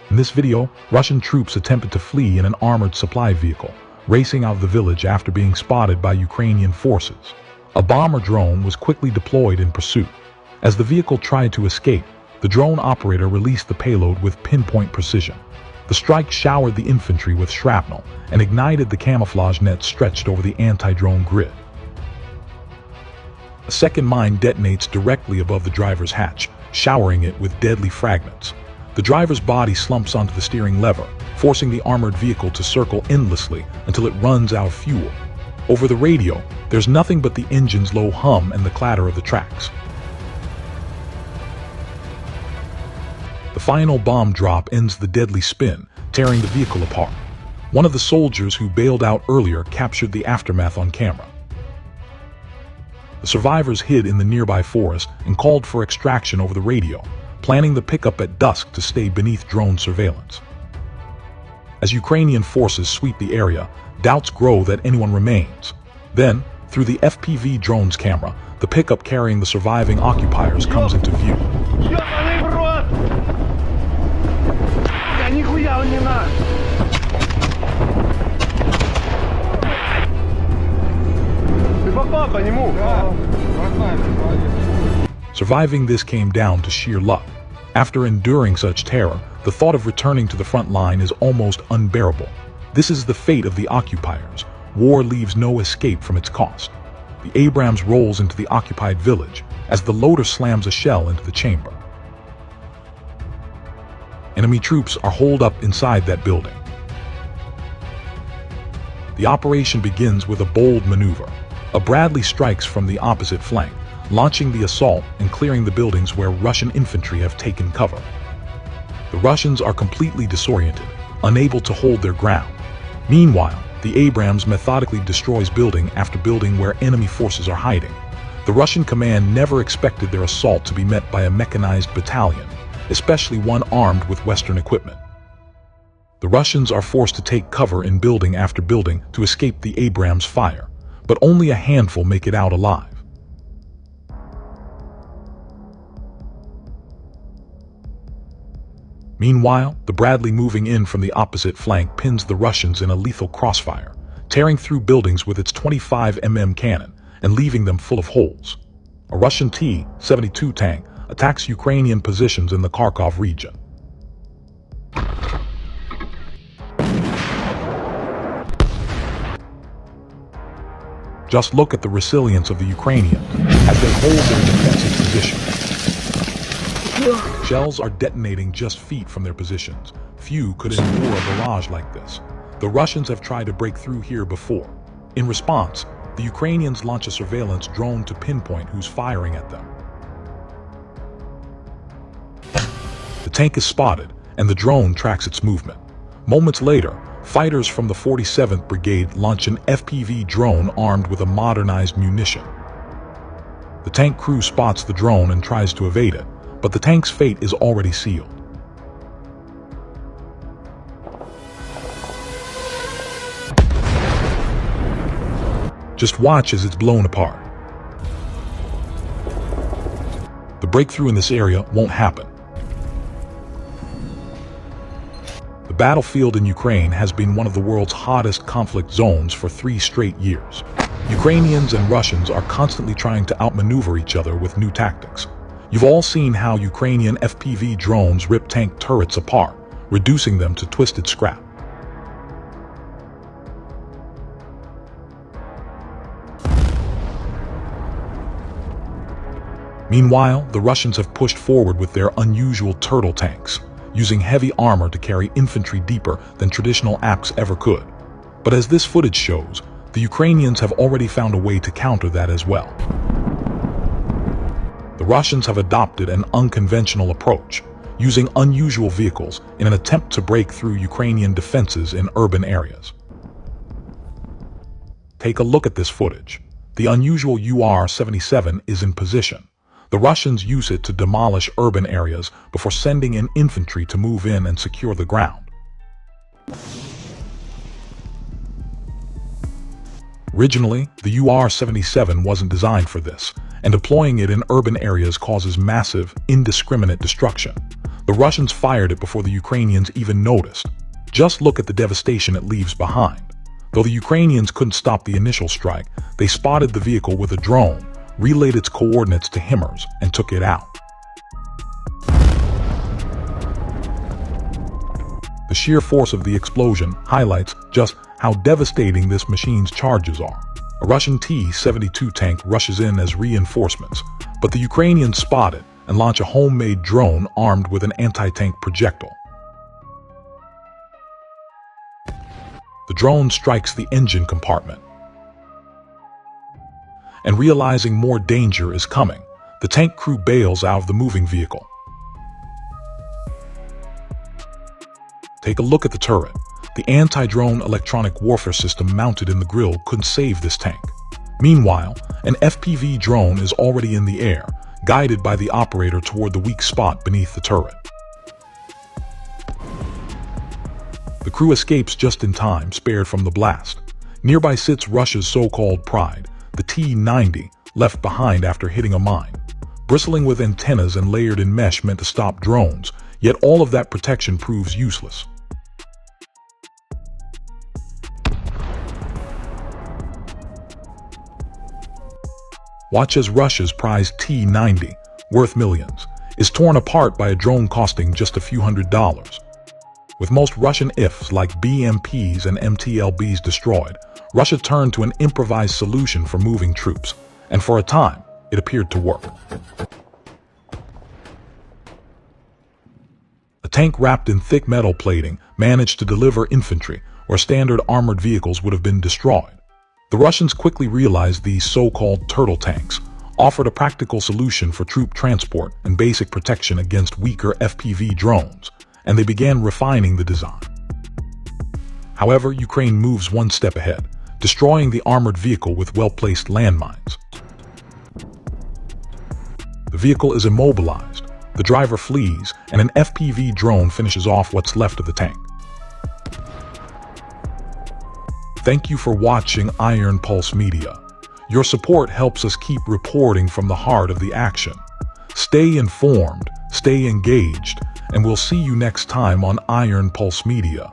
In this video, Russian troops attempted to flee in an armored supply vehicle, racing out of the village after being spotted by Ukrainian forces. A bomber drone was quickly deployed in pursuit. As the vehicle tried to escape, the drone operator released the payload with pinpoint precision. The strike showered the infantry with shrapnel and ignited the camouflage net stretched over the anti-drone grid. A second mine detonates directly above the driver's hatch, showering it with deadly fragments. The driver's body slumps onto the steering lever, forcing the armored vehicle to circle endlessly until it runs out of fuel. Over the radio, there's nothing but the engine's low hum and the clatter of the tracks. The final bomb drop ends the deadly spin, tearing the vehicle apart. One of the soldiers who bailed out earlier captured the aftermath on camera. The survivors hid in the nearby forest and called for extraction over the radio, planning the pickup at dusk to stay beneath drone surveillance. As Ukrainian forces sweep the area, doubts grow that anyone remains. Then, through the FPV drone's camera, the pickup carrying the surviving occupiers comes into view. Surviving this came down to sheer luck. After enduring such terror, the thought of returning to the front line is almost unbearable. This is the fate of the occupiers. War leaves no escape from its cost. The Abrams rolls into the occupied village as the loader slams a shell into the chamber. Enemy troops are holed up inside that building. The operation begins with a bold maneuver. A Bradley strikes from the opposite flank, launching the assault and clearing the buildings where Russian infantry have taken cover. The Russians are completely disoriented, unable to hold their ground. Meanwhile, the Abrams methodically destroys building after building where enemy forces are hiding. The Russian command never expected their assault to be met by a mechanized battalion, especially one armed with Western equipment. The Russians are forced to take cover in building after building to escape the Abrams fire, but only a handful make it out alive. Meanwhile, the Bradley moving in from the opposite flank pins the Russians in a lethal crossfire, tearing through buildings with its 25mm cannon and leaving them full of holes. A Russian T-72 tank attacks Ukrainian positions in the Kharkov region. Just look at the resilience of the Ukrainians as they hold their defensive position. Shells are detonating just feet from their positions. Few could endure a barrage like this. The Russians have tried to break through here before. In response, the Ukrainians launch a surveillance drone to pinpoint who's firing at them. The tank is spotted, and the drone tracks its movement. Moments later, fighters from the 47th Brigade launch an FPV drone armed with a modernized munition. The tank crew spots the drone and tries to evade it, but the tank's fate is already sealed. Just watch as it's blown apart. The breakthrough in this area won't happen. The battlefield in Ukraine has been one of the world's hottest conflict zones for 3 straight years. Ukrainians and Russians are constantly trying to outmaneuver each other with new tactics. You've all seen how Ukrainian FPV drones rip tank turrets apart, reducing them to twisted scrap. Meanwhile, the Russians have pushed forward with their unusual turtle tanks, using heavy armor to carry infantry deeper than traditional APCs ever could. But as this footage shows, the Ukrainians have already found a way to counter that as well. The Russians have adopted an unconventional approach, using unusual vehicles in an attempt to break through Ukrainian defenses in urban areas. Take a look at this footage. The unusual UR-77 is in position. The Russians use it to demolish urban areas before sending in infantry to move in and secure the ground. Originally, the UR-77 wasn't designed for this, and deploying it in urban areas causes massive, indiscriminate destruction. The Russians fired it before the Ukrainians even noticed. Just look at the devastation it leaves behind. Though the Ukrainians couldn't stop the initial strike, they spotted the vehicle with a drone, relayed its coordinates to HIMARS, and took it out. The sheer force of the explosion highlights just how devastating this machine's charges are. A Russian T-72 tank rushes in as reinforcements, but the Ukrainians spot it and launch a homemade drone armed with an anti-tank projectile. The drone strikes the engine compartment. And realizing more danger is coming, the tank crew bails out of the moving vehicle. Take a look at the turret. The anti-drone electronic warfare system mounted in the grille couldn't save this tank. Meanwhile, an FPV drone is already in the air, guided by the operator toward the weak spot beneath the turret. The crew escapes just in time, spared from the blast. Nearby sits Russia's so-called Pride, the T-90, left behind after hitting a mine. Bristling with antennas and layered in mesh meant to stop drones, yet all of that protection proves useless. Watch as Russia's prized T-90, worth millions, is torn apart by a drone costing just a few $100s. With most Russian IFs like BMPs and MTLBs destroyed, Russia turned to an improvised solution for moving troops, and for a time, it appeared to work. A tank wrapped in thick metal plating managed to deliver infantry where standard armored vehicles would have been destroyed. The Russians quickly realized these so-called turtle tanks offered a practical solution for troop transport and basic protection against weaker FPV drones, and they began refining the design. However, Ukraine moves one step ahead, destroying the armored vehicle with well-placed landmines. The vehicle is immobilized, the driver flees, and an FPV drone finishes off what's left of the tank. Thank you for watching Iron Pulse Media. Your support helps us keep reporting from the heart of the action. Stay informed, stay engaged, and we'll see you next time on Iron Pulse Media.